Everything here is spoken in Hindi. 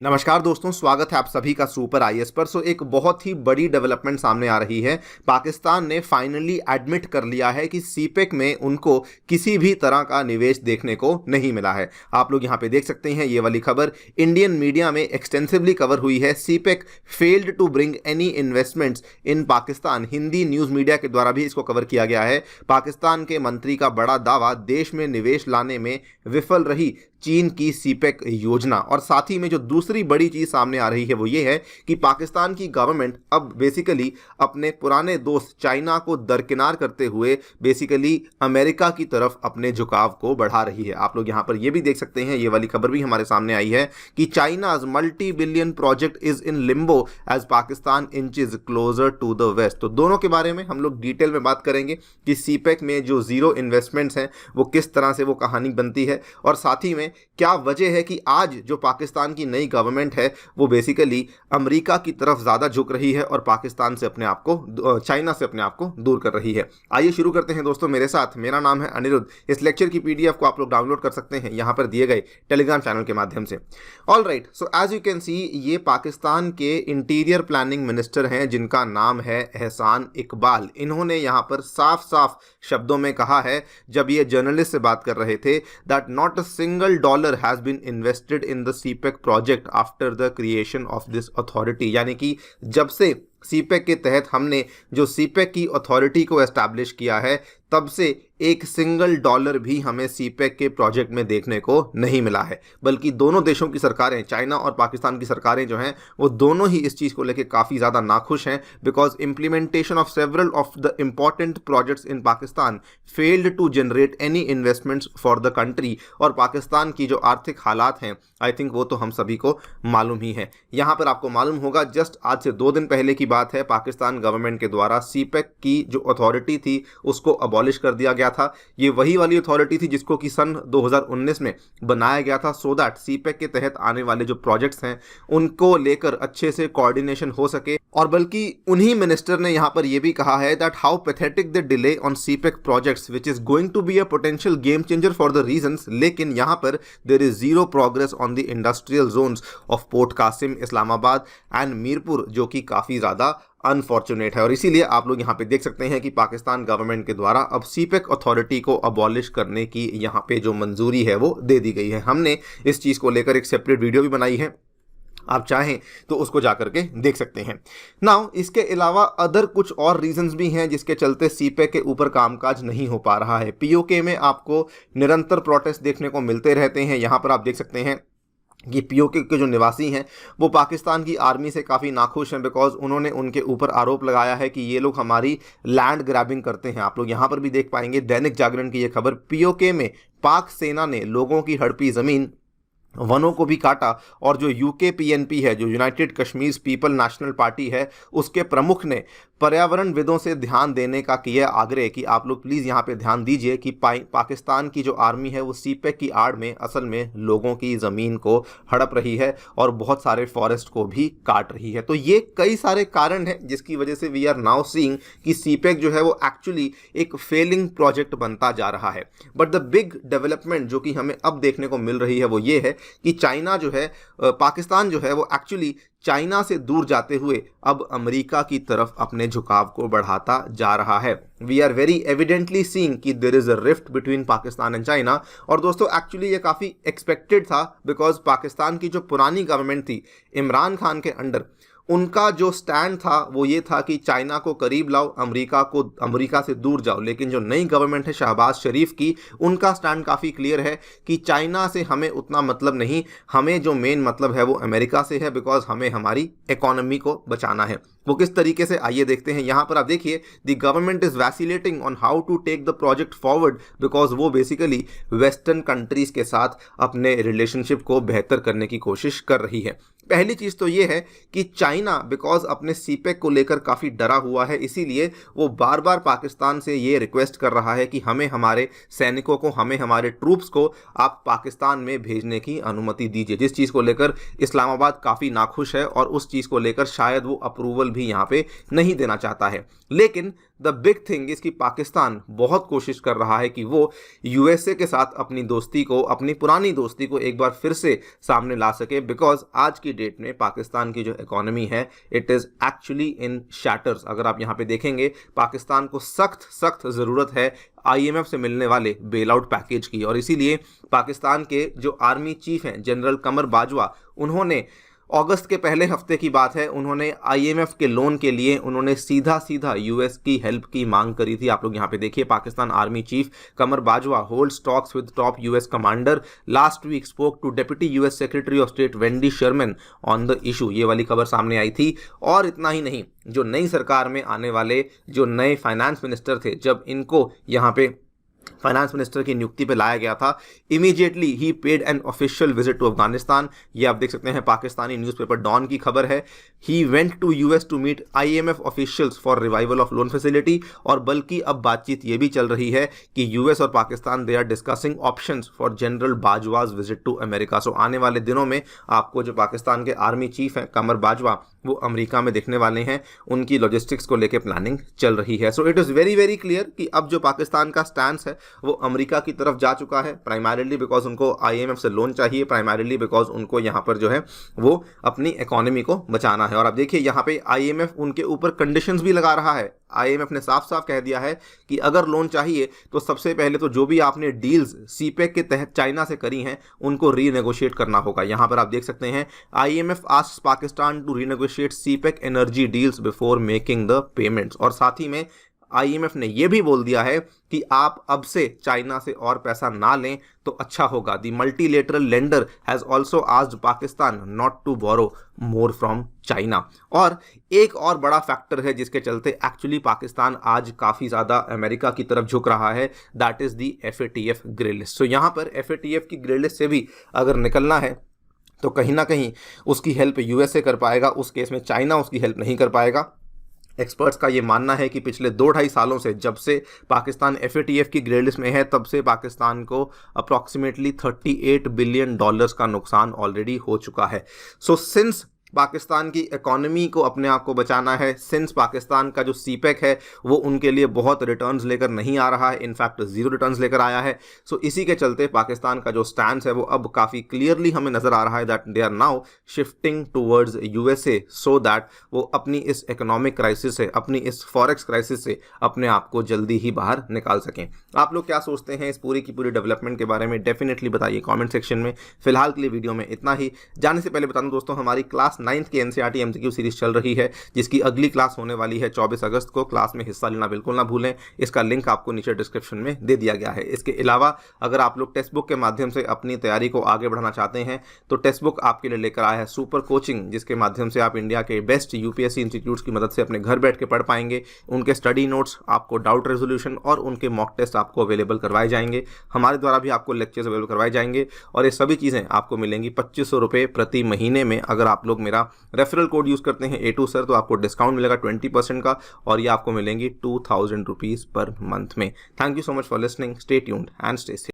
नमस्कार दोस्तों, स्वागत है आप सभी का सुपर आईएएस पर। एक बहुत ही बड़ी डेवलपमेंट सामने आ रही है। पाकिस्तान ने फाइनली एडमिट कर लिया है कि सीपेक में उनको किसी भी तरह का निवेश देखने को नहीं मिला है। आप लोग यहां पे देख सकते हैं, ये वाली खबर इंडियन मीडिया में एक्सटेंसिवली कवर हुई है। CPEC failed to bring any investments in Pakistan. Hindi news media के द्वारा भी इसको कवर किया गया है। पाकिस्तान के मंत्री का बड़ा दावा, देश में निवेश लाने में विफल रही चीन की सीपेक योजना। और साथ ही में जो दूसरी बड़ी चीज़ सामने आ रही है वो ये है कि पाकिस्तान की गवर्नमेंट अब बेसिकली अपने पुराने दोस्त चाइना को दरकिनार करते हुए बेसिकली अमेरिका की तरफ अपने झुकाव को बढ़ा रही है। आप लोग यहाँ पर ये भी देख सकते हैं, ये वाली खबर भी हमारे सामने आई है कि China's multi billion project is in limbo as Pakistan inches closer to the west. तो दोनों के बारे में हम लोग डिटेल में बात करेंगे कि सीपेक में जो जीरो इन्वेस्टमेंट्स हैं वो किस तरह से वो कहानी बनती है, और साथ ही में क्या वजह है कि आज जो पाकिस्तान की नई गवर्नमेंट है वो बेसिकली अमेरिका की तरफ ज़्यादा झुक रही है और पाकिस्तान से अपने आप को, चाइना से अपने आप को दूर कर रही है। आइए शुरू करते हैं दोस्तों मेरे साथ। मेरा नाम है अनिरुद्ध। इस लेक्चर की पीडीएफ को आप लोग डाउनलोड कर सकते हैं यहाँ पर दिए गए टेलीग्राम चैनल के माध्यम से। All right, so as you can see, ये पाकिस्तान के इंटीरियर प्लानिंग मिनिस्टर हैं जिनका नाम है एहसान इकबाल। इन्होंने यहाँ पर साफ साफ शब्दों में कहा है, जब ये जर्नलिस्ट से बात कर रहे थे, that not a single dollar has been invested in the CPEC project after the creation of this authority. यानी कि जब से सीपेक के तहत हमने जो सीपेक की अथॉरिटी को एस्टैब्लिश किया है, तब से एक सिंगल डॉलर भी हमें सीपेक के प्रोजेक्ट में देखने को नहीं मिला है। बल्कि दोनों देशों की सरकारें, चाइना और पाकिस्तान की सरकारें जो हैं वो दोनों ही इस चीज़ को लेकर काफ़ी ज़्यादा नाखुश हैं, because implementation of several of the important projects in Pakistan failed to generate any investments for the country. और पाकिस्तान की जो आर्थिक हालात हैं, आई थिंक वो तो हम सभी को मालूम ही है। यहाँ पर आपको मालूम होगा, जस्ट आज से 2 दिन पहले की बात है, पाकिस्तान गवर्नमेंट के द्वारा सीपेक की जो अथॉरिटी थी उसको अबॉलिश कर दिया गया था। ये वही वाली अथॉरिटी थी जिसको कि सन 2019 में बनाया गया था, सो दैट सीपेक के तहत आने वाले जो प्रोजेक्ट्स हैं उनको लेकर अच्छे से कोऑर्डिनेशन हो सके। और बल्कि उन्हीं मिनिस्टर ने यहाँ पर यह भी कहा है that how pathetic the delay on CPEC projects which is going to be a potential game changer for the regions. लेकिन यहाँ पर there is zero progress on the industrial zones of port Qasim, Islamabad and Mirpur, जो कि काफ़ी ज़्यादा अनफॉर्चुनेट है। और इसीलिए आप लोग यहाँ पे देख सकते हैं कि पाकिस्तान गवर्नमेंट के द्वारा अब सीपेक अथॉरिटी को अबॉलिश करने की यहाँ पे जो मंजूरी है वो दे दी गई है। हमने इस चीज़ को लेकर एक सेपरेट वीडियो भी बनाई है, आप चाहें तो उसको जा करके देख सकते हैं। नाउ इसके अलावा अदर कुछ और रीजंस भी हैं जिसके चलते सीपेक के ऊपर कामकाज नहीं हो पा रहा है। पीओके में आपको निरंतर प्रोटेस्ट देखने को मिलते रहते हैं। यहाँ पर आप देख सकते हैं कि पीओके के जो निवासी हैं वो पाकिस्तान की आर्मी से काफ़ी नाखुश हैं, बिकॉज उन्होंने उनके ऊपर आरोप लगाया है कि ये लोग हमारी लैंड ग्रैबिंग करते हैं। आप लोग यहाँ पर भी देख पाएंगे, दैनिक जागरण की ये खबर, पीओके में पाक सेना ने लोगों की हड़पी ज़मीन, वनों को भी काटा। और जो यूकेपीएनपी है, जो United Kashmir people national party है, उसके प्रमुख ने पर्यावरण विदों से ध्यान देने का किया आग्रह कि आप लोग प्लीज़ यहाँ पे ध्यान दीजिए कि पाकिस्तान की जो आर्मी है वो सीपेक की आड़ में असल में लोगों की ज़मीन को हड़प रही है और बहुत सारे फॉरेस्ट को भी काट रही है। तो ये कई सारे कारण हैं जिसकी वजह से वी आर नाउ सीइंग कि सीपेक जो है वो एक्चुअली एक फेलिंग प्रोजेक्ट बनता जा रहा है। बट द बिग डेवलपमेंट जो कि हमें अब देखने को मिल रही है वो ये है कि चाइना जो है, पाकिस्तान जो है वो एक्चुअली चाइना से दूर जाते हुए अब अमेरिका की तरफ अपने झुकाव को बढ़ाता जा रहा है। We are very evidently seeing कि there is a rift between Pakistan and China. और दोस्तों एक्चुअली ये काफ़ी एक्सपेक्टेड था, बिकॉज पाकिस्तान की जो पुरानी गवर्नमेंट थी इमरान खान के अंडर, उनका जो स्टैंड था वो ये था कि चाइना को करीब लाओ, अमेरिका से दूर जाओ। लेकिन जो नई गवर्नमेंट है शहबाज शरीफ की, उनका स्टैंड काफ़ी क्लियर है कि चाइना से हमें उतना मतलब नहीं, हमें जो मेन मतलब है वो अमेरिका से है, बिकॉज हमें हमारी इकोनॉमी को बचाना है। वो किस तरीके से, आइए देखते हैं। यहाँ पर आप देखिए, the government is vacillating on how to take the project forward, because वो बेसिकली वेस्टर्न कंट्रीज के साथ अपने रिलेशनशिप को बेहतर करने की कोशिश कर रही है। पहली चीज़ तो ये है कि चाइना बिकॉज अपने सीपेक को लेकर काफ़ी डरा हुआ है, इसीलिए वो बार बार पाकिस्तान से ये रिक्वेस्ट कर रहा है कि हमें हमारे सैनिकों को, हमें हमारे ट्रूप्स को आप पाकिस्तान में भेजने की अनुमति दीजिए। जिस चीज़ को लेकर इस्लामाबाद काफ़ी नाखुश है और उस चीज़ को लेकर शायद वो अप्रूवल भी यहाँ पे नहीं देना चाहता है। लेकिन द बिग थिंग इज कि पाकिस्तान बहुत कोशिश कर रहा है कि वो यूएसए के साथ अपनी दोस्ती को, अपनी पुरानी दोस्ती को एक बार फिर से सामने ला सके, बिकॉज आज की डेट में पाकिस्तान की जो इकोनॉमी है it is actually in shatters. अगर आप यहाँ पे देखेंगे, पाकिस्तान को सख्त सख्त ज़रूरत है आईएमएफ से मिलने वाले बेल आउट पैकेज की, और इसीलिए पाकिस्तान के जो आर्मी चीफ हैं जनरल कमर बाजवा, उन्होंने अगस्त के पहले हफ्ते की बात है, उन्होंने आईएमएफ के लोन के लिए उन्होंने सीधा सीधा यूएस की हेल्प की मांग करी थी। आप लोग यहाँ पे देखिए, Pakistan army chief Qamar Bajwa holds talks with top US commander, last week spoke to deputy US secretary of state Wendy Sherman on the issue. ये वाली खबर सामने आई थी। और इतना ही नहीं, जो नई सरकार में आने वाले जो नए फाइनेंस मिनिस्टर थे, जब इनको यहाँ पे फाइनेंस मिनिस्टर की नियुक्ति पे लाया गया था, इमीडिएटली ही paid an official visit to Afghanistan. ये आप देख सकते हैं, पाकिस्तानी न्यूज़पेपर डॉन की खबर है। He went to US to meet IMF officials for revival of loan facility. और बल्कि अब बातचीत ये भी चल रही है कि यूएस और Pakistan they are discussing options for General Bajwa's visit to America. So आने वाले दिनों में आपको जो पाकिस्तान के आर्मी चीफ हैं कमर बाजवा, वो अमेरिका में दिखने वाले हैं। उनकी लॉजिस्टिक्स को लेकर प्लानिंग चल रही है। So it is very very clear कि अब जो पाकिस्तान का स्टैंड है वो अमेरिका की तरफ जा चुका है, प्राइमरीली बिकॉज उनको आईएमएफ से लोन चाहिए, प्राइमरीली बिकॉज उनको यहाँ पर जो है वो अपनी इकोनॉमी को बचाना है। और अब देखिए, यहाँ पे आईएमएफ उनके ऊपर कंडीशंस भी लगा रहा है। आईएमएफ ने साफ साफ कह दिया है कि अगर लोन चाहिए तो सबसे पहले तो जो भी आपने डील्स सीपेक के तहत चाइना से करी हैं उनको रीनेगोशिएट करना होगा। यहाँ पर आप देख सकते हैं, IMF asks Pakistan to renegotiate CPEC energy deals before making the payments. और साथ ही में आईएमएफ ने यह भी बोल दिया है कि आप अब से चाइना से और पैसा ना लें तो अच्छा होगा। The multilateral lender has also asked Pakistan not to borrow more from China. और एक और बड़ा फैक्टर है जिसके चलते एक्चुअली पाकिस्तान आज काफ़ी ज़्यादा अमेरिका की तरफ झुक रहा है, that is the FATF grey list. So यहाँ पर एफएटीएफ की ग्रे लिस्ट से भी अगर निकलना है तो कहीं ना कहीं उसकी हेल्प यूएसए कर पाएगा, उस केस में चाइना उसकी हेल्प नहीं कर पाएगा। एक्सपर्ट्स का ये मानना है कि पिछले 2-2.5 सालों से जब से पाकिस्तान एफएटीएफ की ग्रे लिस्ट में है, तब से पाकिस्तान को अप्रॉक्सीमेटली $38 बिलियन का नुकसान ऑलरेडी हो चुका है। सो सिंस पाकिस्तान की इकोनॉमी को अपने आप को बचाना है, सिंस पाकिस्तान का जो सीपेक है वो उनके लिए बहुत रिटर्न्स लेकर नहीं आ रहा है, इनफैक्ट ज़ीरो रिटर्न्स लेकर आया है। सो इसी के चलते पाकिस्तान का जो स्टैंड है वो अब काफ़ी क्लियरली हमें नज़र आ रहा है that they are now shifting towards USA, so that वो अपनी इस इकोनॉमिक क्राइसिस से, अपनी इस फॉरेक्स क्राइसिस से अपने आप को जल्दी ही बाहर निकाल सकें। आप लोग क्या सोचते हैं इस पूरी की पूरी डेवलपमेंट के बारे में? डेफिनेटली बताइए कॉमेंट सेक्शन में। फिलहाल के लिए वीडियो में इतना ही। जाने से पहले बता दूं दोस्तों, हमारी क्लास 9th की एनसीईआरटी एमसीक्यू सीरीज चल रही है, जिसकी अगली क्लास होने वाली है 24 अगस्त को। क्लास में हिस्सा लेना बिल्कुल ना भूलें, इसका लिंक आपको नीचे डिस्क्रिप्शन में दे दिया गया है। इसके अलावा अगर आप लोग टेक्स्ट बुक के माध्यम से अपनी तैयारी को आगे बढ़ाना चाहते हैं तो टेक्स्ट बुक आपके लिए लेकर आया है सुपर कोचिंग, जिसके माध्यम से आप इंडिया के बेस्ट यूपीएससी इंस्टीट्यूट्स की मदद से अपने घर बैठ के पढ़ पाएंगे। उनके स्टडी नोट्स, आपको डाउट रेजोल्यूशन और उनके मॉक टेस्ट आपको अवेलेबल करवाए जाएंगे। हमारे द्वारा भी आपको लेक्चर्स अवेलेबल करवाए जाएंगे और ये सभी चीज़ें आपको मिलेंगी 2500 रुपये प्रति महीने में। अगर आप लोग मेरा रेफरल कोड यूज़ करते हैं A2 सर तो आपको डिस्काउंट मिलेगा 20% का, और ये आपको मिलेंगी 2000 रुपीज़ पर मंथ में। Thank you so much for listening, stay tuned and stay safe.